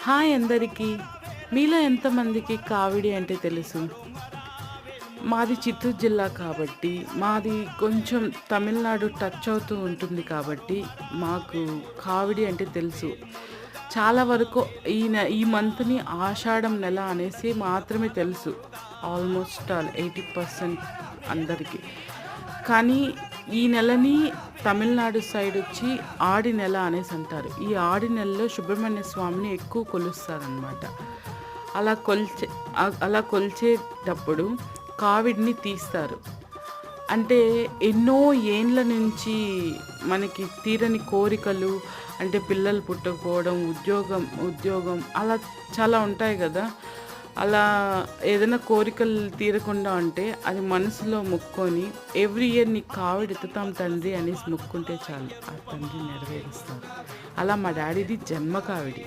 Hi అందరికీ. మీలో ఎంతమందికి కావిడి అంటే తెలుసు? మాది చిత్తూరు జిల్లా కాబట్టి, మాది కొంచెం తమిళనాడు టచ్ అవుతూ ఉంటుంది కాబట్టి, మాకు కావిడి అంటే తెలుసు. చాలా వరకు ఈ మంత్‌ని ఆషాఢం నెల అనేసి మాత్రమే తెలుసు. ఆల్మోస్ట్ ఆల్ 80% అందరికి. కానీ ఈ నెలని తమిళనాడు సైడ్ వచ్చి ఆడి నెల అనేసి అంటారు. ఈ ఆడి నెలలో సుబ్రహ్మణ్య స్వామిని ఎక్కువ కొలుస్తారనమాట. అలా కొలిచే అలా కొలిచేటప్పుడు కావిడిని తీస్తారు. అంటే ఎన్నో ఏండ్ల నుంచి మనకి తీరని కోరికలు, అంటే పిల్లలు పుట్టకపోవడం, ఉద్యోగం అలా చాలా ఉంటాయి కదా! అలా ఏదైనా కోరికలు తీరకుండా ఉంటే అది మనసులో మొక్కుకొని ఎవ్రీ ఇయర్ నీకు కావిడి ఎత్తుతాం తండ్రి అనేసి మొక్కుంటే చాలు, ఆ తండ్రి నెరవేరుస్తారు. అలా మా డాడీది జన్మ కావిడి.